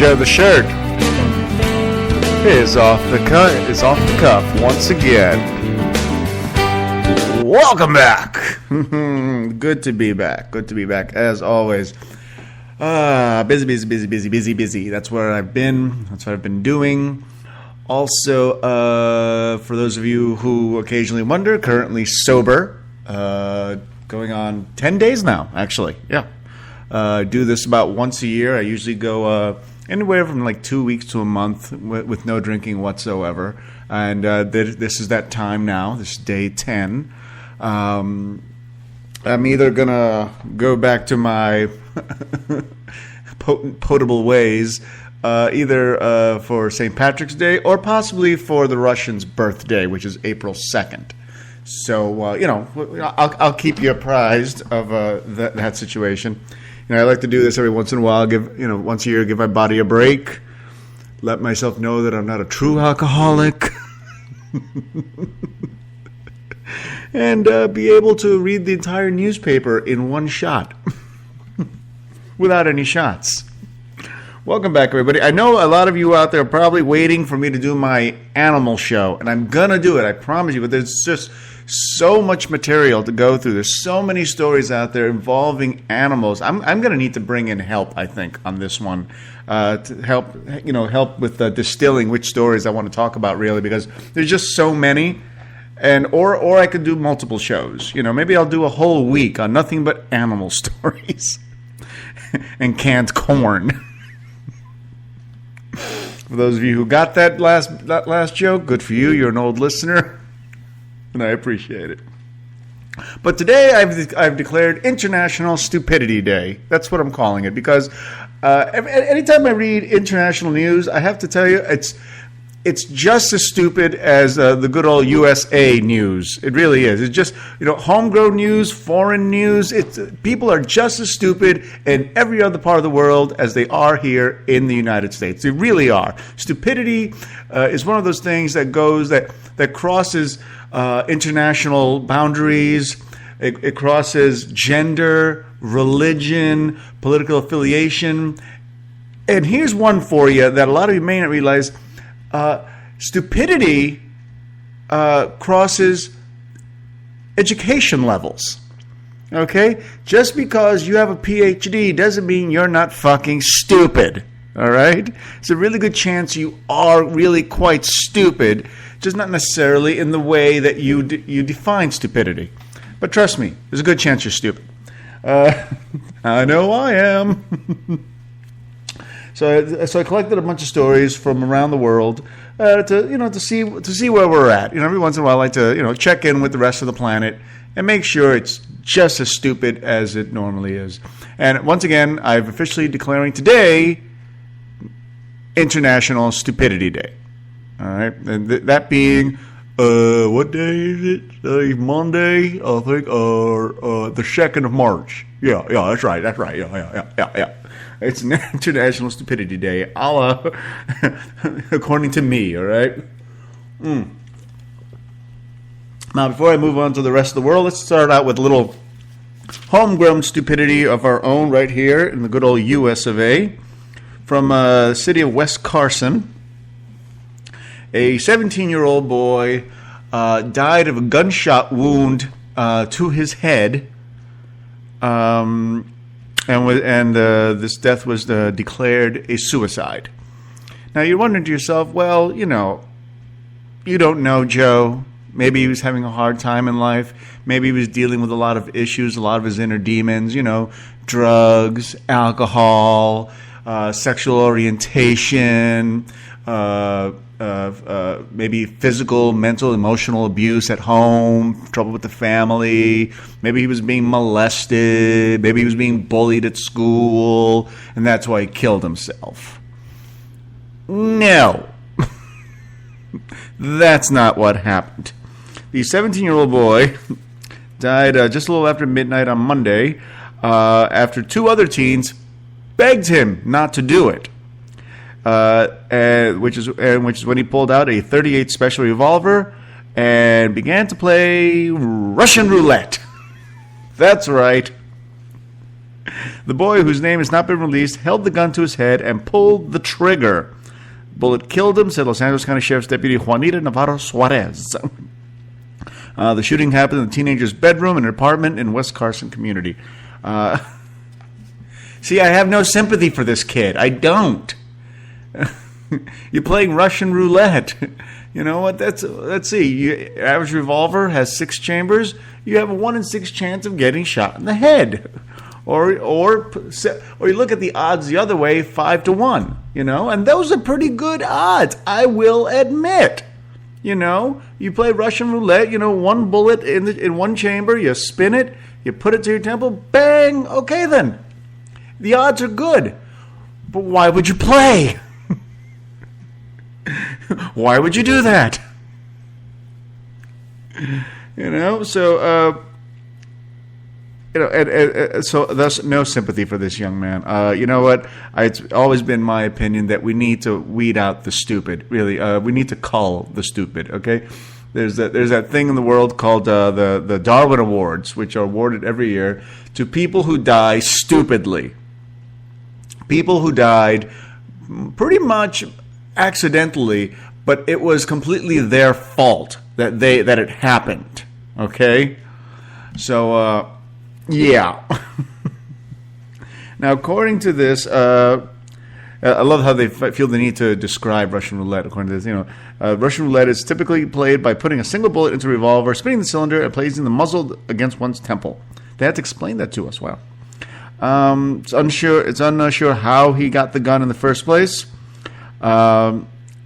show. The shirt is off the cuff once again. Welcome back. Good to be back. Good to be back as always. Busy. That's where I've been. That's what I've been doing. Also, for those of you who occasionally wonder, currently sober. Going on 10 days now, actually. Yeah. Do this about once a year. I usually go anywhere from like 2 weeks to a month with no drinking whatsoever. And this is that time now. This is day 10. I'm either going to go back to my potable ways, either for St. Patrick's Day or possibly for the Russians' birthday, which is April 2nd. So, I'll keep you apprised of that situation. I like to do this every once in a while, once a year, give my body a break, let myself know that I'm not a true alcoholic, and be able to read the entire newspaper in one shot without any shots. Welcome back, everybody. I know a lot of you out there are probably waiting for me to do my animal show, and I'm going to do it, I promise you, but there's just so much material to go through. There's so many stories out there involving animals. I'm going to need to bring in help, I think, on this one to help with distilling which stories I want to talk about, really, because there's just so many. And or I could do multiple shows. Maybe I'll do a whole week on nothing but animal stories and canned corn. For those of you who got that last joke, good for you. You're an old listener, and I appreciate it. But today I've declared International Stupidity Day. That's what I'm calling it, because anytime I read international news, I have to tell you it's just as stupid as the good old USA news. It really is. It's just, homegrown news, foreign news. People are just as stupid in every other part of the world as they are here in the United States. They really are. Stupidity is one of those things that crosses international boundaries. It crosses gender, religion, political affiliation. And here's one for you that a lot of you may not realize. Stupidity crosses education levels. Okay? Just because you have a PhD doesn't mean you're not fucking stupid. All right? It's a really good chance you are really quite stupid, just not necessarily in the way that you define stupidity. But trust me, there's a good chance you're stupid. I know I am. So I collected a bunch of stories from around the world to see where we're at. Every once in a while I like to check in with the rest of the planet and make sure it's just as stupid as it normally is. And once again, I'm officially declaring today International Stupidity Day. All right, and that being what day is it? Monday, I think, or the 2nd of March. Yeah, that's right. Yeah. It's an International Stupidity Day, according to me, all right? Now, before I move on to the rest of the world, let's start out with a little homegrown stupidity of our own right here in the good old US of A. From the city of West Carson, a 17-year-old boy died of a gunshot wound to his head. And this death was declared a suicide. Now, you're wondering to yourself, well, you don't know Joe. Maybe he was having a hard time in life. Maybe he was dealing with a lot of issues, a lot of his inner demons, drugs, alcohol, sexual orientation, maybe physical, mental, emotional abuse at home, trouble with the family. Maybe he was being molested. Maybe he was being bullied at school, and that's why he killed himself. No. That's not what happened. The 17-year-old boy died just a little after midnight on Monday after two other teens begged him not to do it. Which is when he pulled out a .38 special revolver and began to play Russian roulette. That's right. The boy, whose name has not been released, held the gun to his head and pulled the trigger. Bullet killed him, said Los Angeles County Sheriff's Deputy Juanita Navarro Suarez. The shooting happened in the teenager's bedroom in an apartment in West Carson community. See, I have no sympathy for this kid. I don't. You're playing Russian roulette. You know what? Let's see. Your average revolver has 6 chambers. You have a 1 in 6 chance of getting shot in the head. Or you look at the odds the other way, 5 to 1. You know, and those are pretty good odds, I will admit. You know, you play Russian roulette. You know, 1 bullet in 1 chamber. You spin it. You put it to your temple. Bang. Okay, then. The odds are good. But why would you play? Why would you do that? You know, so so thus no sympathy for this young man. You know what? It's always been my opinion that we need to weed out the stupid. Really, we need to cull the stupid. Okay, there's that thing in the world called the Darwin Awards, which are awarded every year to people who die stupidly. People who died pretty much accidentally, but it was completely their fault that it happened. Okay, so yeah. Now, according to this, I love how they feel the need to describe Russian roulette. According to this, you know, Russian roulette is typically played by putting a single bullet into a revolver, spinning the cylinder, and placing the muzzle against one's temple. They had to explain that to us. Wow. It's unsure how he got the gun in the first place.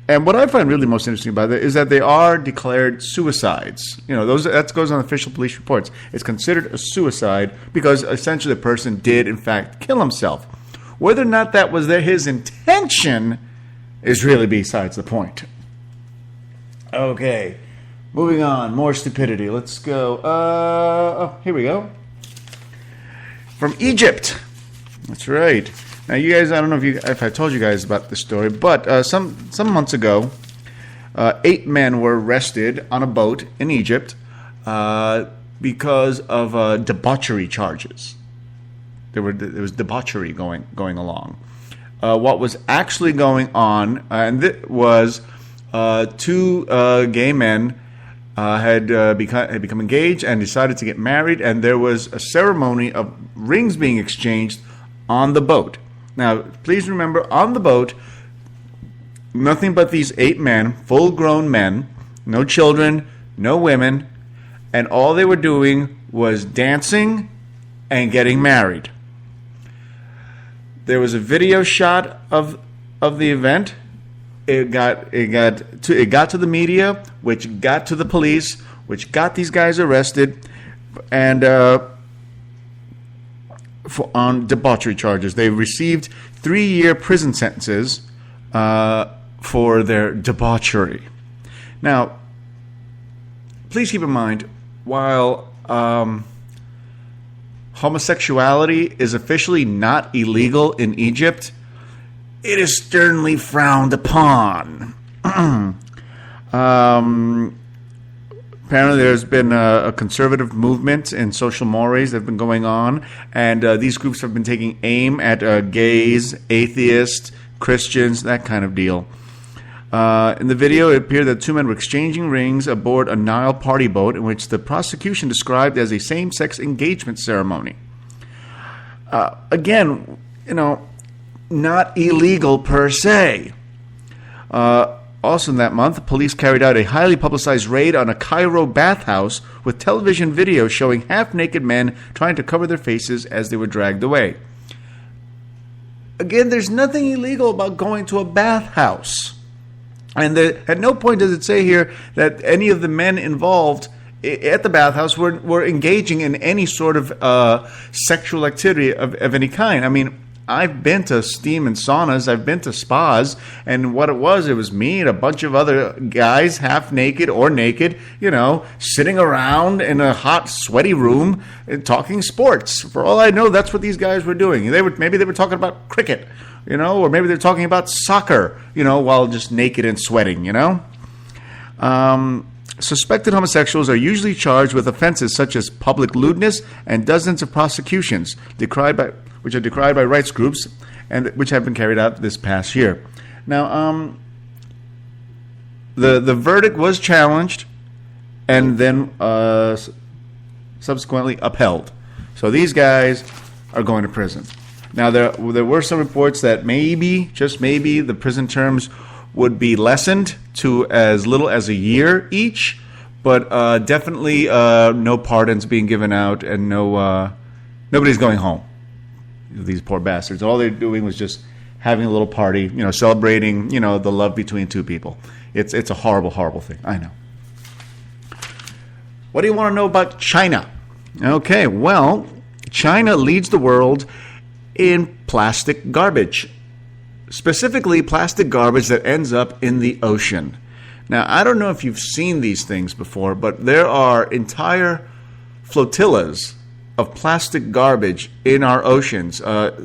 And what I find really most interesting about it is that they are declared suicides. You know, that goes on official police reports. It's considered a suicide because essentially the person did, in fact, kill himself. Whether or not that was his intention is really besides the point. Okay, moving on. More stupidity. Let's go. Here we go. From Egypt. That's right. Now, you guys, I don't know if I told you guys about this story, but some months ago, 8 men were arrested on a boat in Egypt because of debauchery charges. There was debauchery going along. What was actually going on, and it was 2 gay men had become engaged and decided to get married, and there was a ceremony of rings being exchanged on the boat. Now, please remember, on the boat, nothing but these 8 men, full-grown men, no children, no women, and all they were doing was dancing and getting married. There was a video shot of the event. It got to the media, which got to the police, which got these guys arrested, and on debauchery charges. They received 3-year prison sentences for their debauchery. Now, please keep in mind, while homosexuality is officially not illegal in Egypt, it is sternly frowned upon. Apparently there's been a conservative movement in social mores that have been going on, and these groups have been taking aim at gays, atheists, Christians, that kind of deal. In the video, it appeared that 2 men were exchanging rings aboard a Nile party boat, in which the prosecution described as a same-sex engagement ceremony. Again, you know, not illegal per se. Also in that month, police carried out a highly publicized raid on a Cairo bathhouse with television video showing half-naked men trying to cover their faces as they were dragged away. Again, there's nothing illegal about going to a bathhouse. And at no point does it say here that any of the men involved at the bathhouse were engaging in any sort of sexual activity of any kind. I mean, I've been to steam and saunas, I've been to spas, and what it was me and a bunch of other guys, half naked or naked, you know, sitting around in a hot, sweaty room and talking sports. For all I know, that's what these guys were doing. Maybe they were talking about cricket, you know, or maybe they're talking about soccer, you know, while just naked and sweating, you know. Suspected homosexuals are usually charged with offenses such as public lewdness and dozens of prosecutions, which are decried by rights groups and which have been carried out this past year. Now, the verdict was challenged and then subsequently upheld. So these guys are going to prison. Now, there were some reports that maybe, just maybe, the prison terms would be lessened to as little as a year each, but definitely no pardons being given out and nobody's going home. These poor bastards. All they're doing was just having a little party, celebrating, the love between two people. It's a horrible, horrible thing. I know. What do you want to know about China? Okay, well, China leads the world in plastic garbage. Specifically, plastic garbage that ends up in the ocean. Now, I don't know if you've seen these things before, but there are entire flotillas of plastic garbage in our oceans.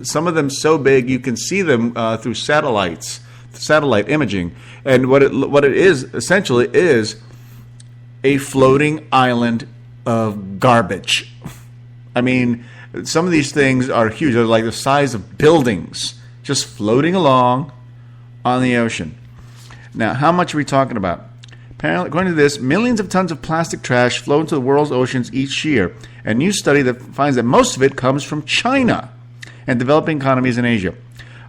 Some of them so big you can see them through satellite imaging. And what it is essentially is a floating island of garbage. I mean, some of these things are huge. They're like the size of buildings, just floating along on the ocean. Now, how much are we talking about? Apparently, according to this, millions of tons of plastic trash flow into the world's oceans each year. A new study that finds that most of it comes from China and developing economies in Asia.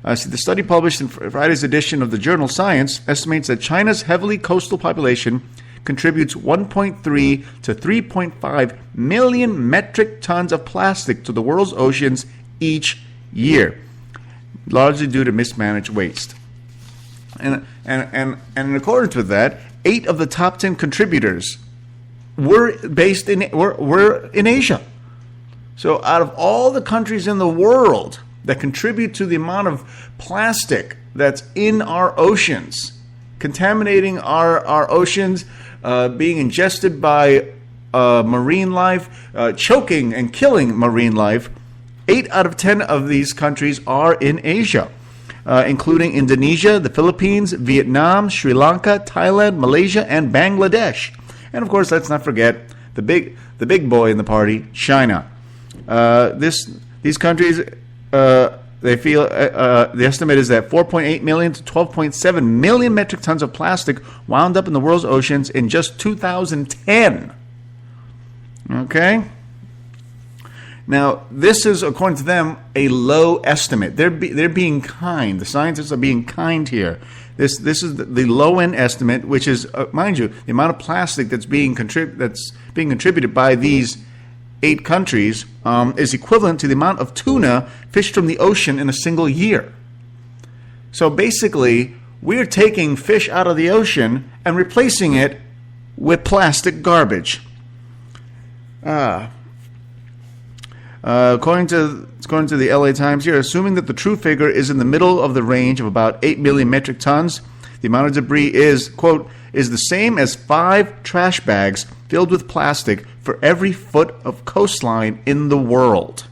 The study published in Friday's edition of the journal Science estimates that China's heavily coastal population contributes 1.3 to 3.5 million metric tons of plastic to the world's oceans each year, largely due to mismanaged waste. And in accordance with that, 8 of the top 10 contributors were in Asia. So out of all the countries in the world that contribute to the amount of plastic that's in our oceans, contaminating our oceans, being ingested by marine life, choking and killing marine life, 8 out of 10 of these countries are in Asia, including Indonesia, the Philippines, Vietnam, Sri Lanka, Thailand, Malaysia, and Bangladesh. And of course, let's not forget the big boy in the party, China. These countries, they feel the estimate is that 4.8 million to 12.7 million metric tons of plastic wound up in the world's oceans in just 2010. Okay. Now, this is, according to them, a low estimate. They're being kind. The scientists are being kind here. This is the low end estimate, which is, mind you, the amount of plastic that's being contributed by these 8 countries is equivalent to the amount of tuna fished from the ocean in a single year. So basically, we're taking fish out of the ocean and replacing it with plastic garbage. According to the LA Times here, assuming that the true figure is in the middle of the range of about 8 million metric tons, the amount of debris is, quote, is the same as 5 trash bags filled with plastic for every foot of coastline in the world.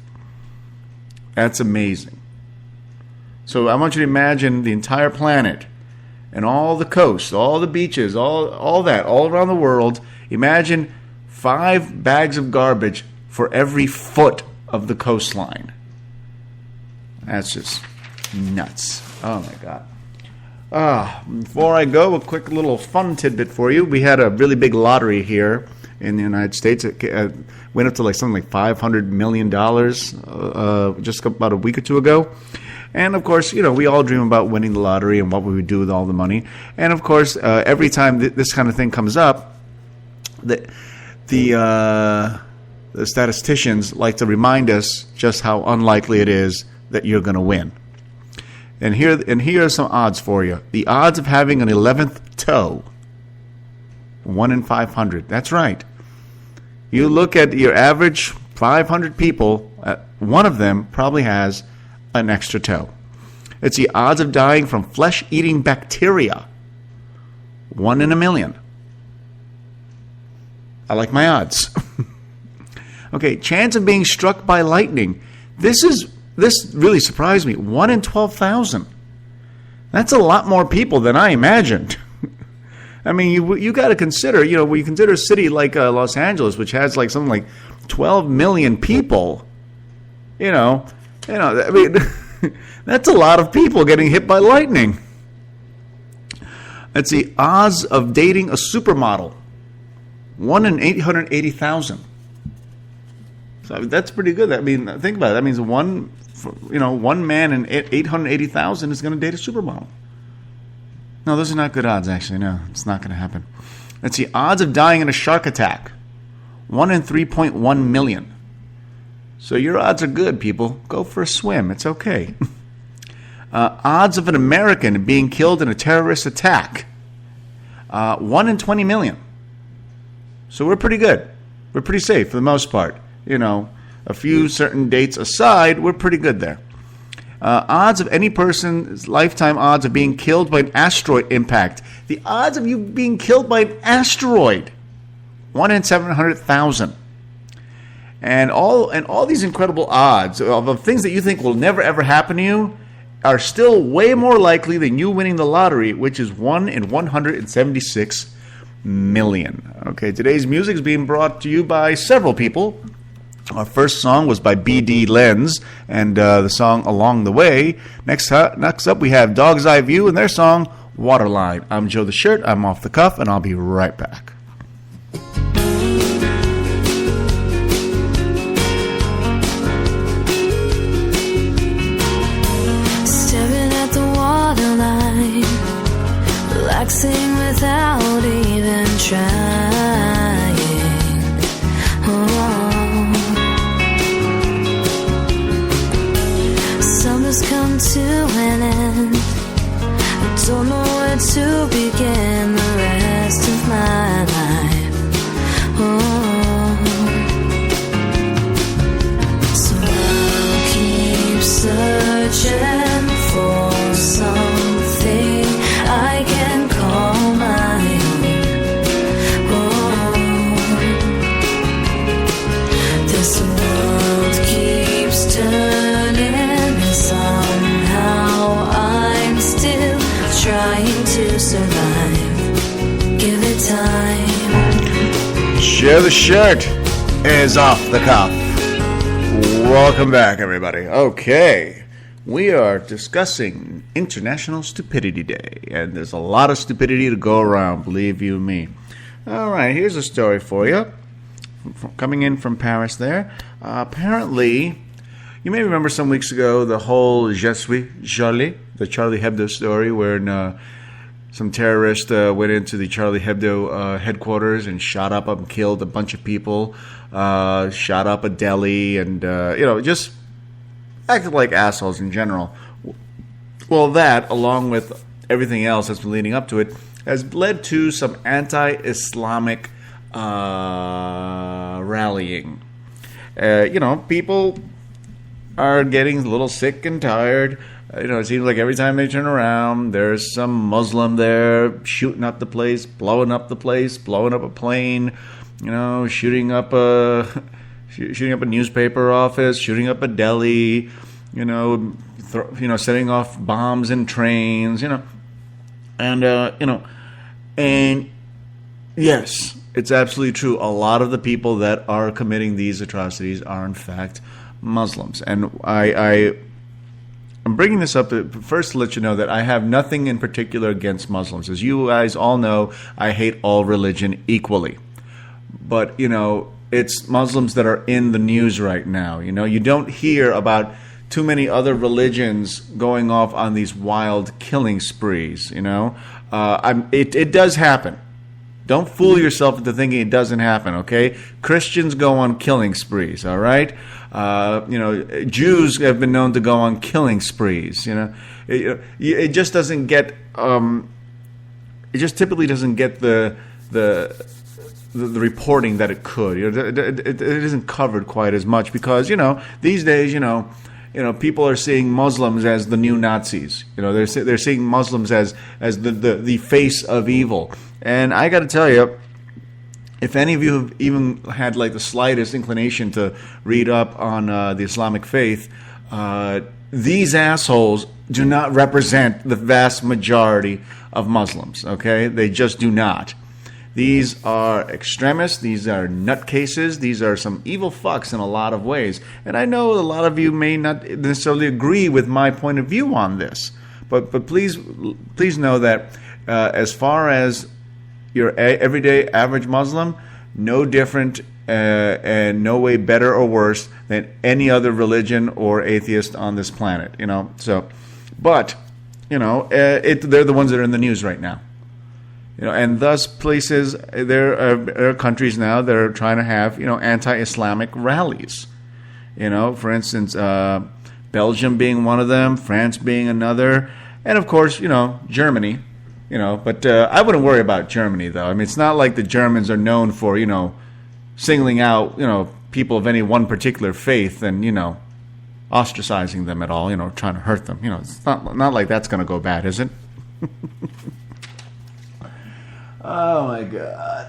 That's amazing. So I want you to imagine the entire planet and all the coasts, all the beaches, all that, all around the world. Imagine 5 bags of garbage for every foot of the coastline. That's just nuts. Oh my God. Before I go, a quick little fun tidbit for you. We had a really big lottery here in the United States. It went up to something like $500 million just about a week or two ago. And of course, we all dream about winning the lottery and what we would do with all the money. And of course, every time this kind of thing comes up, the statisticians like to remind us just how unlikely it is that you're going to win. And here are some odds for you. The odds of having an 11th toe, 1 in 500. That's right. You look at your average 500 people, one of them probably has an extra toe. It's the odds of dying from flesh-eating bacteria, 1 in a million. I like my odds. Okay, chance of being struck by lightning. This really surprised me. 1 in 12,000. That's a lot more people than I imagined. I mean, you got to consider, when you consider a city like Los Angeles, which has something like 12 million people, I mean, that's a lot of people getting hit by lightning. Let's see, odds of dating a supermodel. 1 in 880,000. So that's pretty good. I mean, think about it. That means one man in 880,000 is going to date a supermodel. No, those are not good odds, actually. No, it's not going to happen. Let's see, odds of dying in a shark attack. 1 in 3.1 million. So your odds are good, people. Go for a swim. It's okay. Odds of an American being killed in a terrorist attack. 1 in 20 million. So we're pretty good. We're pretty safe for the most part. A few certain dates aside, we're pretty good there. Odds of any person's lifetime odds of being killed by an asteroid impact. The odds of you being killed by an asteroid. 1 in 700,000. And all these incredible odds of things that you think will never ever happen to you are still way more likely than you winning the lottery, which is 1 in 176 million. Okay, today's music is being brought to you by several people. Our first song was by B.D. Lenz and the song Along the Way. Next up, we have Dog's Eye View and their song Waterline. I'm Joe the Shirt. I'm off the cuff, and I'll be right back. Staring at the waterline, relaxing without even trying. Summer's come to an end. I don't know where to begin the rest of my life. So I'll keep searching for something I can call my own. This world keeps turning. Somehow I'm still trying to survive. Give it time. Share the Shirt is off the cuff. Welcome back, everybody. Okay, we are discussing International Stupidity Day, and there's a lot of stupidity to go around, believe you me. All right, here's a story for you. Coming in from Paris there. Apparently, you may remember some weeks ago the whole Je suis Charlie, the Charlie Hebdo story, where some terrorist went into the Charlie Hebdo headquarters and shot up and killed a bunch of people, shot up a deli, and just acted like assholes in general. Well, that, along with everything else that's been leading up to it, has led to some anti-Islamic rallying. People are getting a little sick and tired. It seems like every time they turn around, there's some Muslim there shooting up the place, blowing up a plane, shooting up a newspaper office, shooting up a deli, setting off bombs in trains, and yes, it's absolutely true. A lot of the people that are committing these atrocities are in fact Muslims, and I'm bringing this up first to let you know that I have nothing in particular against Muslims. As you guys all know, I hate all religion equally. But, it's Muslims that are in the news right now. You don't hear about too many other religions going off on these wild killing sprees, It does happen. Don't fool yourself into thinking it doesn't happen, okay? Christians go on killing sprees, all right? Jews have been known to go on killing sprees. It just doesn't get. It just typically doesn't get the reporting that it could. It isn't covered quite as much because these days people are seeing Muslims as the new Nazis. They're seeing Muslims as the face of evil. And I got to tell you, if any of you have even had like the slightest inclination to read up on the Islamic faith, these assholes do not represent the vast majority of Muslims. Okay, they just do not. These are extremists. These are nutcases. These are some evil fucks in a lot of ways. And I know a lot of you may not necessarily agree with my point of view on this. But please know that as far as your everyday average Muslim, no different and no way better or worse than any other religion or atheist on this planet. But they're the ones that are in the news right now. And thus places, there are countries now that are trying to have, anti-Islamic rallies. For instance, Belgium being one of them, France being another, and of course, Germany. But I wouldn't worry about Germany, though. I mean, it's not like the Germans are known for, singling out, people of any one particular faith and, ostracizing them at all, trying to hurt them. It's not like that's going to go bad, is it? Oh my God!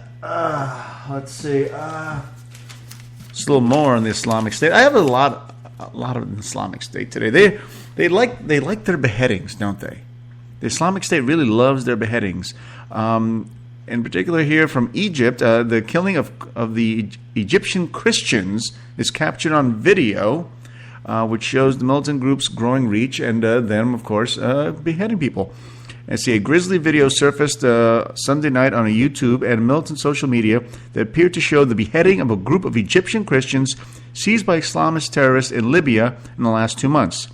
Let's see. Just a little more on the Islamic State. I have a lot of Islamic State today. They like their beheadings, don't they? The Islamic State really loves their beheadings. In particular, here from Egypt, the killing of the Egyptian Christians is captured on video, which shows the militant group's growing reach and them, of course, beheading people. I see a grisly video surfaced Sunday night on a YouTube and militant social media that appeared to show the beheading of a group of Egyptian Christians seized by Islamist terrorists in Libya in the last 2 months.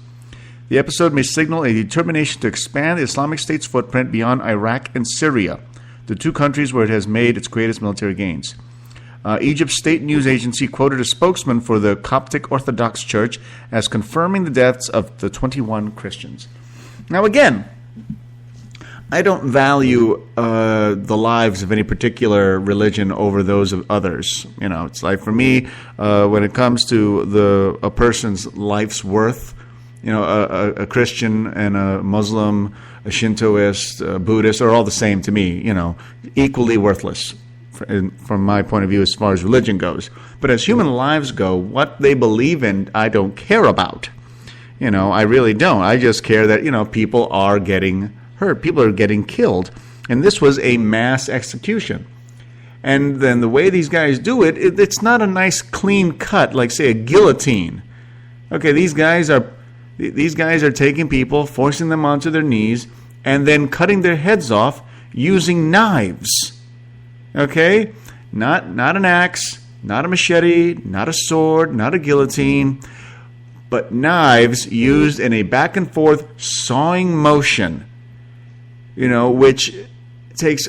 The episode may signal a determination to expand the Islamic State's footprint beyond Iraq and Syria, the two countries where it has made its greatest military gains. Egypt's state news agency quoted a spokesman for the Coptic Orthodox Church as confirming the deaths of the 21 Christians. Now again, I don't value the lives of any particular religion over those of others. It's like for me, when it comes to a person's life's worth, a Christian and a Muslim, a Shintoist, a Buddhist are all the same to me. Equally worthless from my point of view as far as religion goes. But as human lives go, what they believe in, I don't care about. I really don't. I just care that people are getting hurt. People are getting killed. And this was a mass execution. And then the way these guys do it, it's not a nice clean cut, like, say, a guillotine. Okay, these guys are taking people, forcing them onto their knees, and then cutting their heads off using knives. Okay? Not an axe, not a machete, not a sword, not a guillotine, but knives used in a back and forth sawing motion. Which takes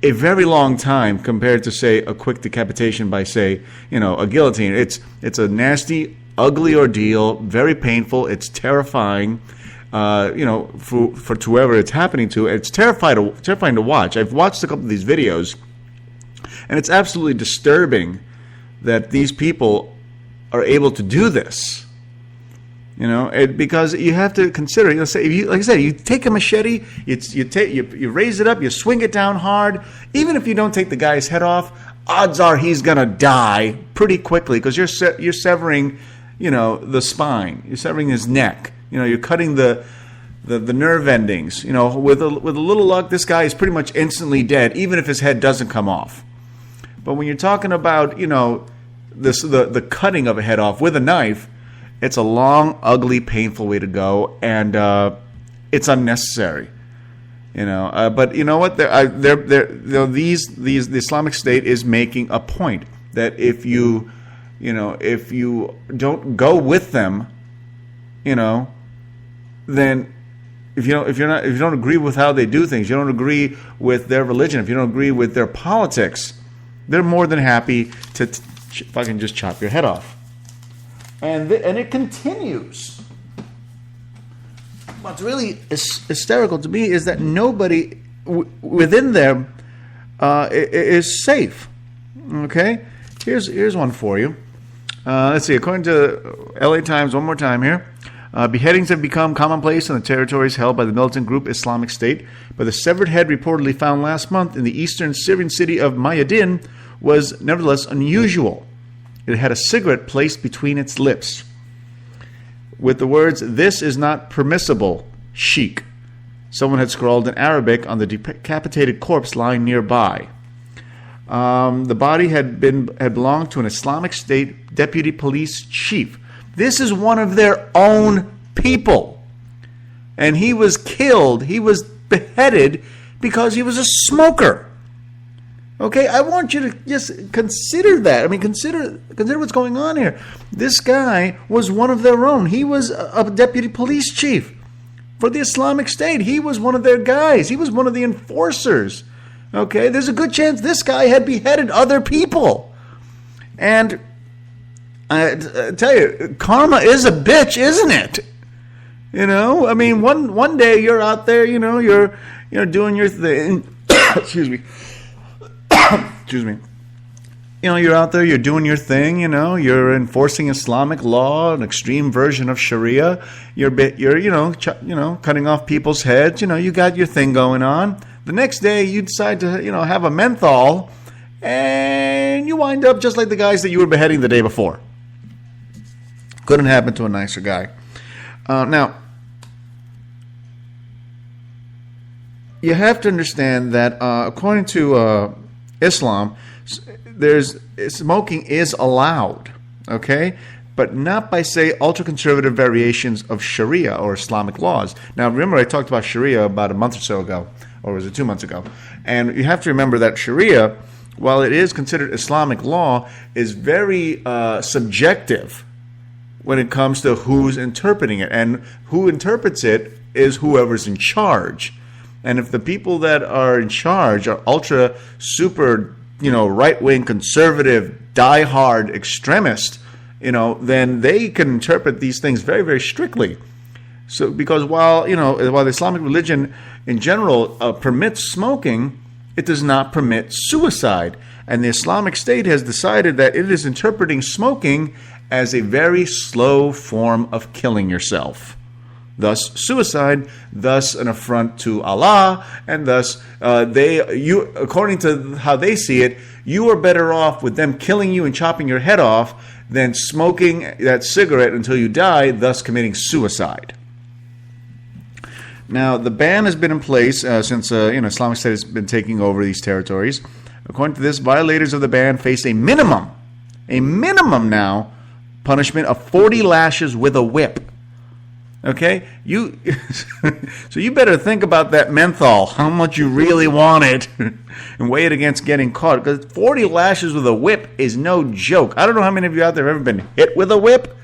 a very long time compared to, say, a quick decapitation by, say, a guillotine. It's a nasty, ugly ordeal, very painful. It's terrifying, for whoever it's happening to. It's terrifying to watch. I've watched a couple of these videos, and it's absolutely disturbing that these people are able to do this. Because you have to consider, like I said, you take a machete, you raise it up, you swing it down hard. Even if you don't take the guy's head off, odds are he's gonna die pretty quickly because you're severing, the spine, you're severing his neck. You're cutting the nerve endings. With a little luck, this guy is pretty much instantly dead, even if his head doesn't come off. But when you're talking about, the cutting of a head off with a knife, it's a long, ugly, painful way to go, and it's unnecessary. But you know what? The Islamic State is making a point that if you don't go with them, then if you don't agree with how they do things, you don't agree with their religion, if you don't agree with their politics, they're more than happy to fucking just chop your head off. And it continues. What's really hysterical to me is that nobody within them is safe. Okay? Here's one for you. Let's see. According to LA Times, one more time here. Beheadings have become commonplace in the territories held by the militant group Islamic State, but the severed head reportedly found last month in the eastern Syrian city of Mayadin was nevertheless unusual. It had a cigarette placed between its lips with the words, "This is not permissible, Sheikh," Someone had scrawled in Arabic on the decapitated corpse lying nearby. The body had belonged to an Islamic State deputy police chief. This is one of their own people. And he was killed. He was beheaded because he was a smoker. Okay, I want you to just consider that. I mean, consider what's going on here. This guy was one of their own. He was a deputy police chief for the Islamic State. He was one of their guys. He was one of the enforcers. Okay, there's a good chance this guy had beheaded other people. And I tell you, karma is a bitch, isn't it? You know, I mean, one day you're out there, you know, you're doing your thing. Excuse me. Excuse me. You know, you're out there, you're doing your thing, you know, you're enforcing Islamic law, an extreme version of Sharia. You're cutting off people's heads, you know, you got your thing going on. The next day you decide to, you know, have a menthol and you wind up just like the guys that you were beheading the day before. Couldn't happen to a nicer guy. Now, you have to understand that according to Islam, smoking is allowed, okay? But not by, say, ultra-conservative variations of Sharia or Islamic laws. Now, remember I talked about Sharia about a month or so ago, or was it 2 months ago? And you have to remember that Sharia, while it is considered Islamic law, is very subjective when it comes to who's interpreting it. And who interprets it is whoever's in charge. And if the people that are in charge are ultra, super, you know, right-wing, conservative, die-hard extremists, you know, then they can interpret these things very, very strictly. So, because while the Islamic religion in general permits smoking, it does not permit suicide. And the Islamic State has decided that it is interpreting smoking as a very slow form of killing yourself. Thus, suicide, thus an affront to Allah, and thus according to how they see it, you are better off with them killing you and chopping your head off than smoking that cigarette until you die, thus committing suicide. Now, the ban has been in place since Islamic State has been taking over these territories. According to this, violators of the ban face a minimum now, punishment of 40 lashes with a whip. Okay, so you better think about that menthol, how much you really want it, and weigh it against getting caught. Because 40 lashes with a whip is no joke. I don't know how many of you out there have ever been hit with a whip.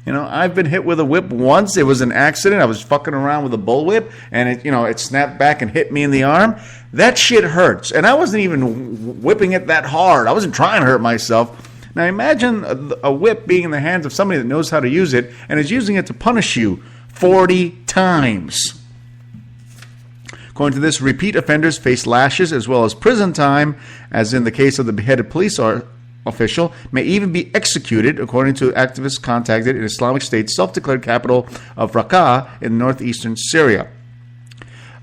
You know, I've been hit with a whip once. It was an accident. I was fucking around with a bullwhip, and it snapped back and hit me in the arm. That shit hurts, and I wasn't even whipping it that hard. I wasn't trying to hurt myself. Now imagine a whip being in the hands of somebody that knows how to use it and is using it to punish you 40 times. According to this, repeat offenders face lashes as well as prison time, as in the case of the beheaded police official, may even be executed, according to activists contacted in Islamic State's self-declared capital of Raqqa in northeastern Syria.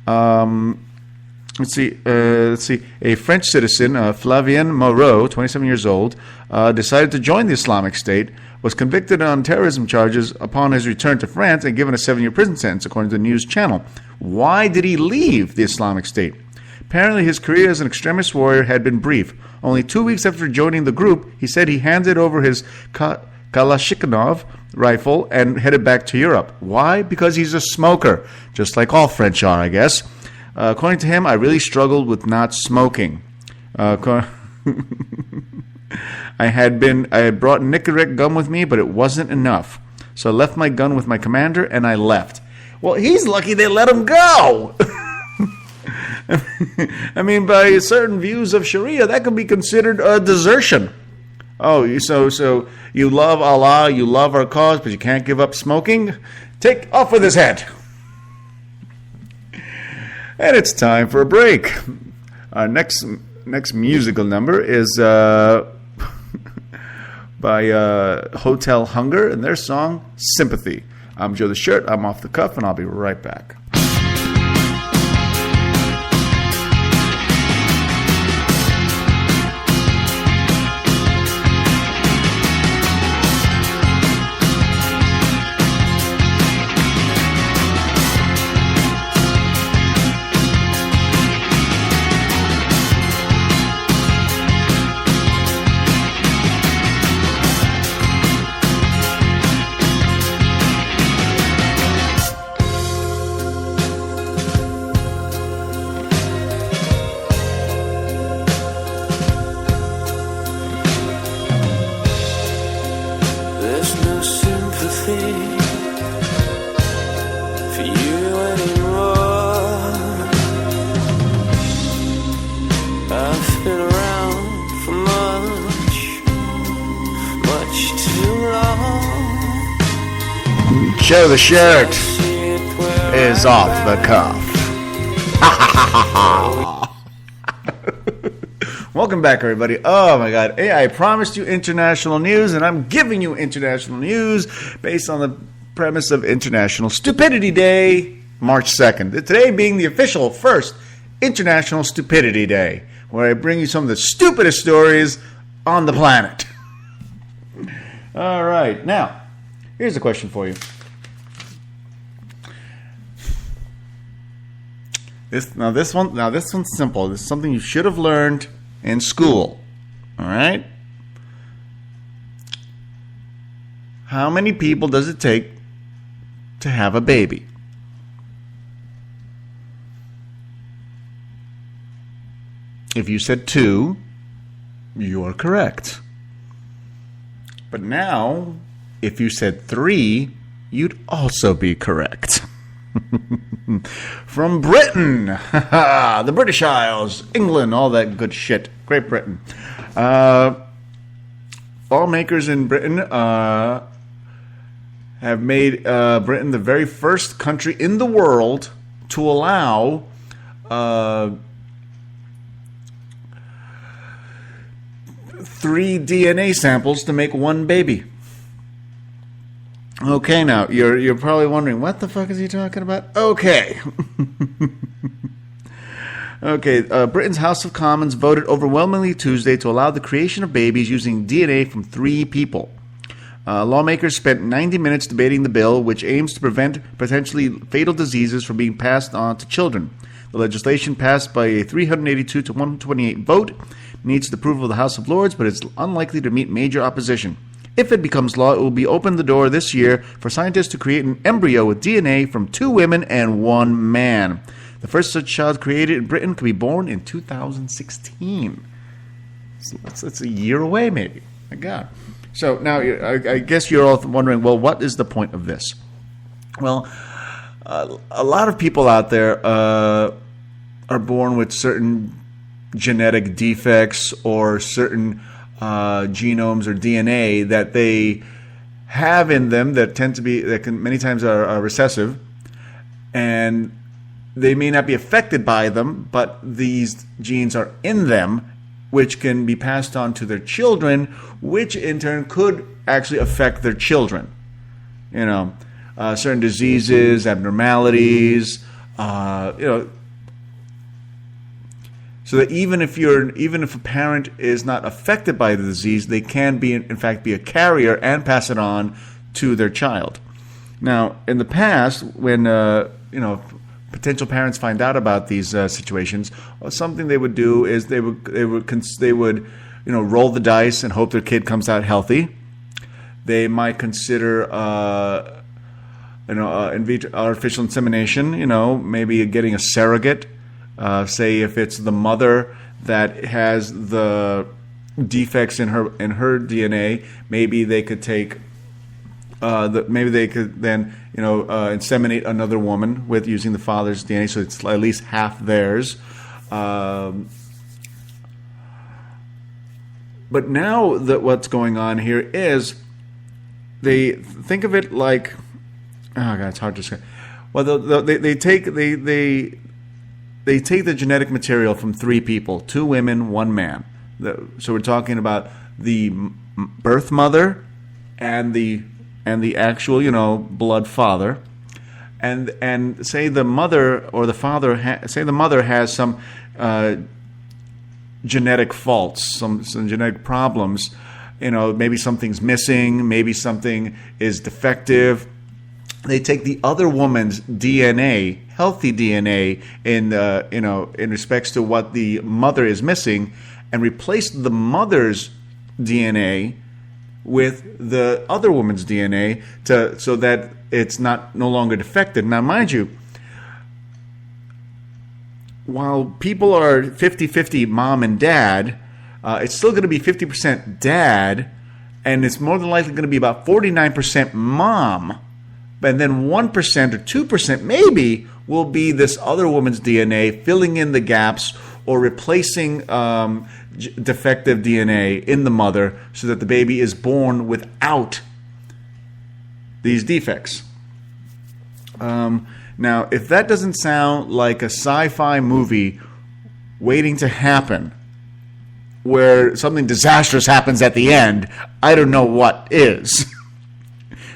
Let's see. A French citizen, Flavien Moreau, 27 years old, decided to join the Islamic State, was convicted on terrorism charges upon his return to France and given a 7-year prison sentence, according to the news channel. Why did he leave the Islamic State? Apparently, his career as an extremist warrior had been brief. Only 2 weeks after joining the group, he said he handed over his Kalashnikov rifle and headed back to Europe. Why? Because he's a smoker, just like all French are, I guess. According to him, I really struggled with not smoking. I had brought Nicorette gum with me, but it wasn't enough. So I left my gun with my commander and I left. Well, he's lucky they let him go. I mean, by certain views of Sharia, that could be considered a desertion. Oh, so you love Allah, you love our cause, but you can't give up smoking? Take off with his head. And it's time for a break. Our next musical number is by Hotel Hunger and their song Sympathy. I'm Joe the Shirt. I'm off the cuff, and I'll be right back. be for you anymore. I've been around for much too long. Show the shirt is off the cuff. Welcome back, everybody. Oh my God. Hey, I promised you international news, and I'm giving you international news based on the premise of International Stupidity Day, March 2nd. Today being the official first International Stupidity Day, where I bring you some of the stupidest stories on the planet. All right. Now, here's a question for you. This one's simple. This is something you should have learned in school. All right? How many people does it take to have a baby? If you said 2, you are correct. But now, if you said 3, you'd also be correct. From Britain, the British Isles, England, all that good shit. Great Britain. Lawmakers in Britain have made Britain the very first country in the world to allow 3 DNA samples to make 1 baby. Okay, now, you're probably wondering, what the fuck is he talking about? Okay. Britain's House of Commons voted overwhelmingly Tuesday to allow the creation of babies using DNA from 3 people. Lawmakers spent 90 minutes debating the bill, which aims to prevent potentially fatal diseases from being passed on to children. The legislation, passed by a 382 to 128 vote, needs the approval of the House of Lords, but it's unlikely to meet major opposition. If it becomes law, it will be open the door this year for scientists to create an embryo with DNA from 2 women and 1 man. The first such child created in Britain could be born in 2016. So that's a year away, maybe. My God. So now I guess you're all wondering, well, what is the point of this? Well, a lot of people out there are born with certain genetic defects or certain genomes or DNA that they have in them that can many times are recessive, and they may not be affected by them, but these genes are in them, which can be passed on to their children, which in turn could actually affect their children. Certain diseases, abnormalities, so that even if a parent is not affected by the disease, they can in fact be a carrier and pass it on to their child. Now, in the past, when potential parents find out about these situations, something they would do is they would roll the dice and hope their kid comes out healthy. They might consider in vitro artificial insemination. Maybe getting a surrogate. Say if it's the mother that has the defects in her DNA, maybe they could take maybe they could then inseminate another woman with using the father's DNA, so it's at least half theirs. But now that what's going on here is they think of it like, oh God, it's hard to describe. Well, they take the genetic material from 3 people, 2 women, 1 man. So we're talking about the birth mother and the actual, blood father, and say the mother or the father, say the mother has some genetic faults, some genetic problems. Maybe something's missing, maybe something is defective. They take the other woman's DNA, healthy DNA, in respects to what the mother is missing, and replace the mother's DNA with the other woman's DNA so that it's no longer defective. Now, mind you, while people are 50-50 mom and dad, it's still going to be 50% dad and it's more than likely going to be about 49% mom, and then 1% or 2% maybe will be this other woman's DNA filling in the gaps or replacing defective DNA in the mother so that the baby is born without these defects. Now, if that doesn't sound like a sci-fi movie waiting to happen, where something disastrous happens at the end, I don't know what is.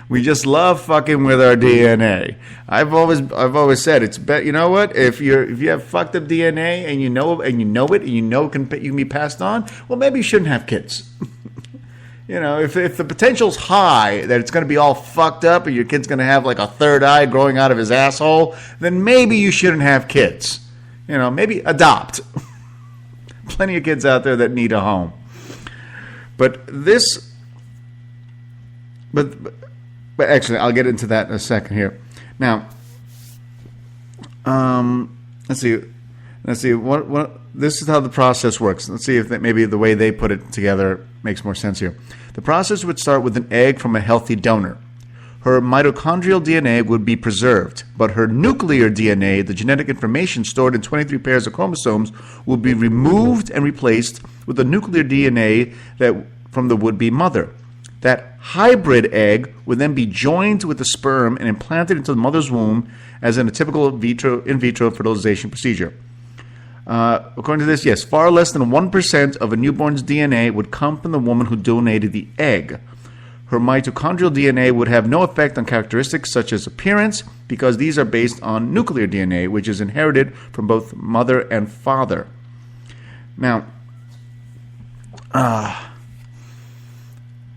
We just love fucking with our DNA. I've always said it's you know what? If you have fucked up DNA and you know it and you know you can be passed on, well, maybe you shouldn't have kids. You know, if the potential's high that it's going to be all fucked up and your kid's going to have like a third eye growing out of his asshole, then maybe you shouldn't have kids. You know, maybe adopt. Plenty of kids out there that need a home. But actually, I'll get into that in a second here. Now, let's see. What this is how the process works. Let's see if maybe the way they put it together makes more sense here. The process would start with an egg from a healthy donor. Her mitochondrial DNA would be preserved, but her nuclear DNA, the genetic information stored in 23 pairs of chromosomes, would be removed and replaced with the nuclear DNA from the would-be mother. That hybrid egg would then be joined with the sperm and implanted into the mother's womb as in a typical in vitro fertilization procedure. According to this, yes, far less than 1% of a newborn's DNA would come from the woman who donated the egg. Her mitochondrial DNA would have no effect on characteristics such as appearance because these are based on nuclear DNA, which is inherited from both mother and father. Now,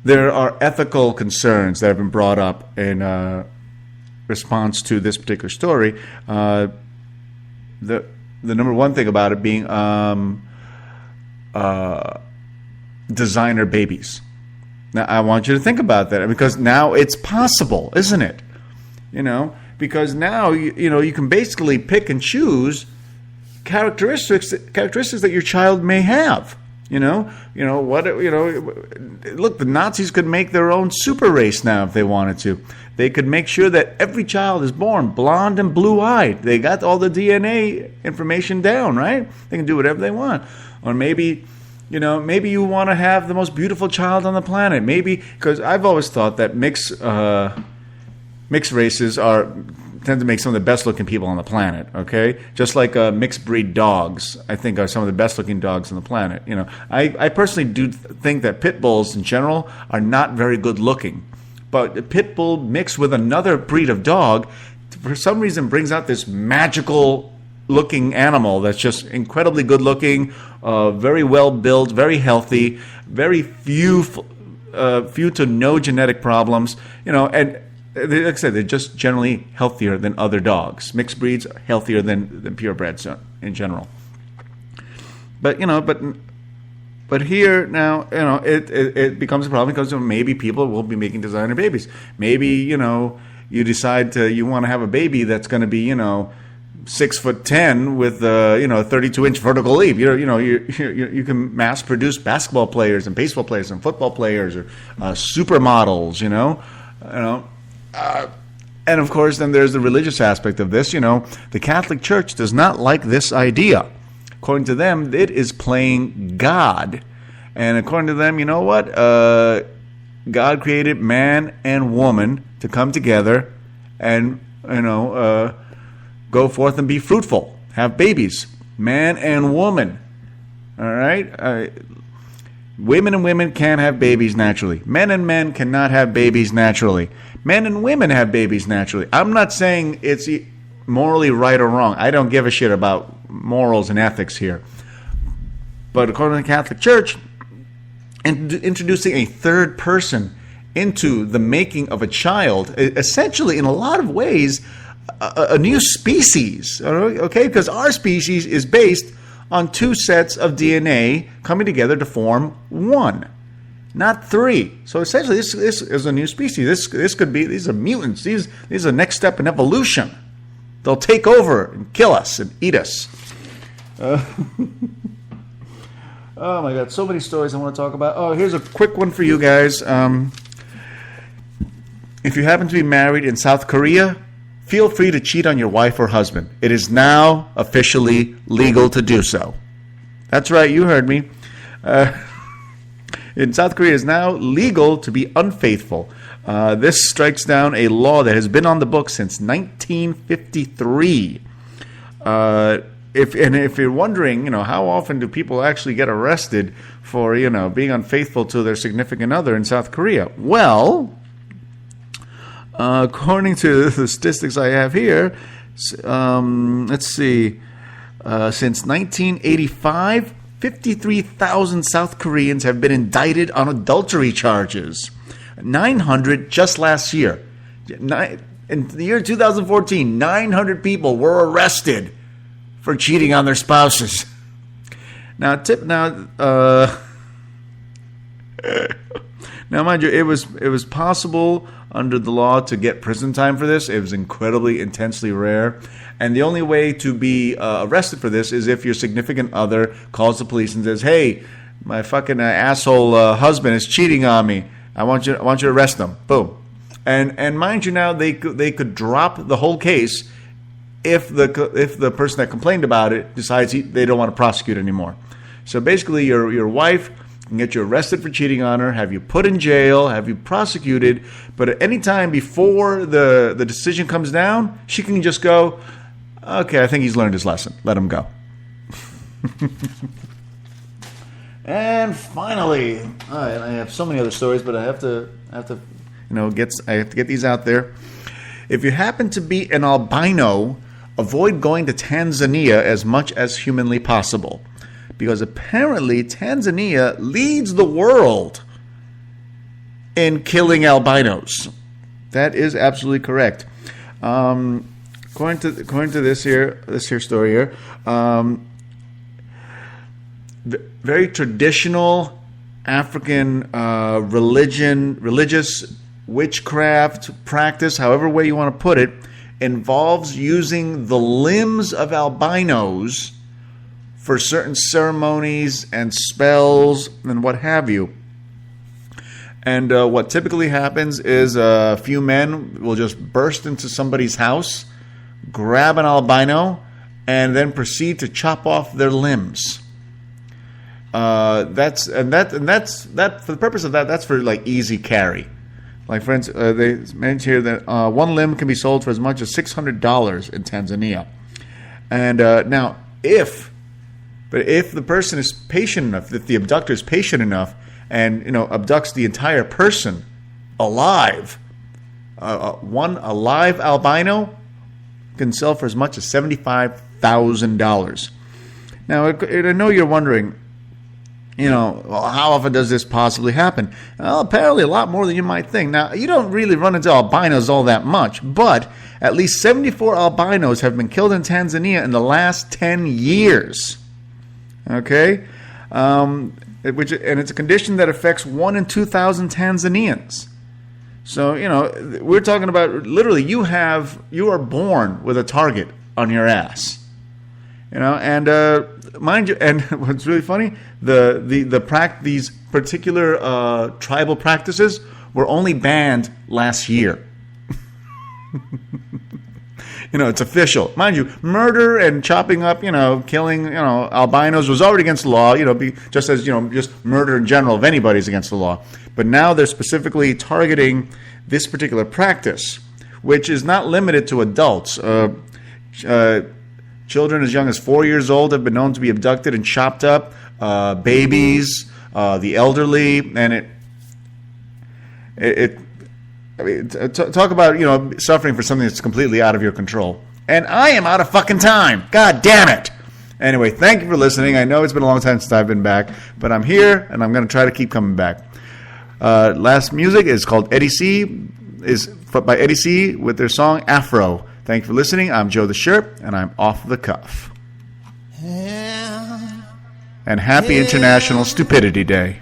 there are ethical concerns that have been brought up in response to this particular story. The number one thing about it being designer babies. Now, I want you to think about that because now it's possible, isn't it? You know, because now you can basically pick and choose characteristics that your child may have. Look, the Nazis could make their own super race now if they wanted to. They could make sure that every child is born blonde and blue-eyed. They got all the DNA information down, right? They can do whatever they want. Or maybe you want to have the most beautiful child on the planet. Maybe, because I've always thought that mixed races tend to make some of the best-looking people on the planet, okay? Just like mixed-breed dogs, I think, are some of the best-looking dogs on the planet. I personally do think that pit bulls in general are not very good-looking. But a pit bull mixed with another breed of dog, for some reason, brings out this magical-looking animal that's just incredibly good-looking, very well-built, very healthy, very few to no genetic problems, and like I said, they're just generally healthier than other dogs. Mixed breeds are healthier than purebreds in general. But here now, it becomes a problem because maybe people will be making designer babies. Maybe you decide you want to have a baby that's going to be 6'10" with a 32-inch vertical leap. You can mass produce basketball players and baseball players and football players or supermodels. And of course, then there's the religious aspect of this. The Catholic Church does not like this idea. According to them, it is playing God. And according to them, God created man and woman to come together and, go forth and be fruitful, have babies, man and woman. All right? Women and women can't have babies naturally. Men and men cannot have babies naturally. Men and women have babies naturally. I'm not saying it's morally right or wrong. I don't give a shit about morals and ethics here. But according to the Catholic Church, introducing a third person into the making of a child, essentially in a lot of ways, a new species, okay? Because our species is based on two sets of DNA coming together to form one, not three. So essentially, this is a new species. This could be, these are mutants. These are the next step in evolution. They'll take over and kill us and eat us. Oh my God, so many stories I want to talk about. Oh, here's a quick one for you guys. If you happen to be married in South Korea, feel free to cheat on your wife or husband. It is now officially legal to do so. That's right, you heard me. In South Korea, it is now legal to be unfaithful. This strikes down a law that has been on the books since 1953. If you're wondering, how often do people actually get arrested for, being unfaithful to their significant other in South Korea? Well, according to the statistics I have here, let's see, since 1985, 53,000 South Koreans have been indicted on adultery charges. 900 just last year. In the year 2014, 900 people were arrested for cheating on their spouses. Now, now, mind you, it was possible under the law to get prison time for this. It was incredibly, intensely rare. And the only way to be arrested for this is if your significant other calls the police and says, "Hey, my fucking asshole husband is cheating on me. I want you to arrest them." Boom. And mind you, now they could drop the whole case if the person that complained about it decides they don't want to prosecute anymore. So basically, your wife can get you arrested for cheating on her, have you put in jail, have you prosecuted, but at any time before the decision comes down, she can just go, "Okay, I think he's learned his lesson. Let him go." And finally, I have so many other stories, but I have to get these out there. If you happen to be an albino, avoid going to Tanzania as much as humanly possible, because apparently Tanzania leads the world in killing albinos. That is absolutely correct. According to this here story here, very traditional African religious witchcraft practice, however way you want to put it, involves using the limbs of albinos for certain ceremonies and spells and what have you. And what typically happens is a few men will just burst into somebody's house, grab an albino, and then proceed to chop off their limbs. That's for the purpose of that. That's for like easy carry. Like, for instance, they mentioned here that one limb can be sold for as much as $600 in Tanzania. And now, if the person is patient enough, if the abductor is patient enough, and abducts the entire person alive, one alive albino can sell for as much as $75,000. Now, I know you're wondering, how often does this possibly happen? Well, apparently a lot more than you might think. Now, you don't really run into albinos all that much, but at least 74 albinos have been killed in Tanzania in the last 10 years. Okay? And it's a condition that affects 1 in 2,000 Tanzanians. So, we're talking about literally you are born with a target on your ass. And mind you, and what's really funny, these particular tribal practices were only banned last year. It's official. Mind you, murder and chopping up, killing, albinos was already against the law, just as, just murder in general of anybody is against the law. But now they're specifically targeting this particular practice, which is not limited to adults. Children as young as 4 years old have been known to be abducted and chopped up. Babies, the elderly, and talk about suffering for something that's completely out of your control. And I am out of fucking time. God damn it. Anyway, thank you for listening. I know it's been a long time since I've been back, but I'm here and I'm going to try to keep coming back. Last music is called Eddie C. by Eddie C. with their song Afro. Thank you for listening. I'm Joe the Sherp, and I'm off the cuff. And happy International Stupidity Day.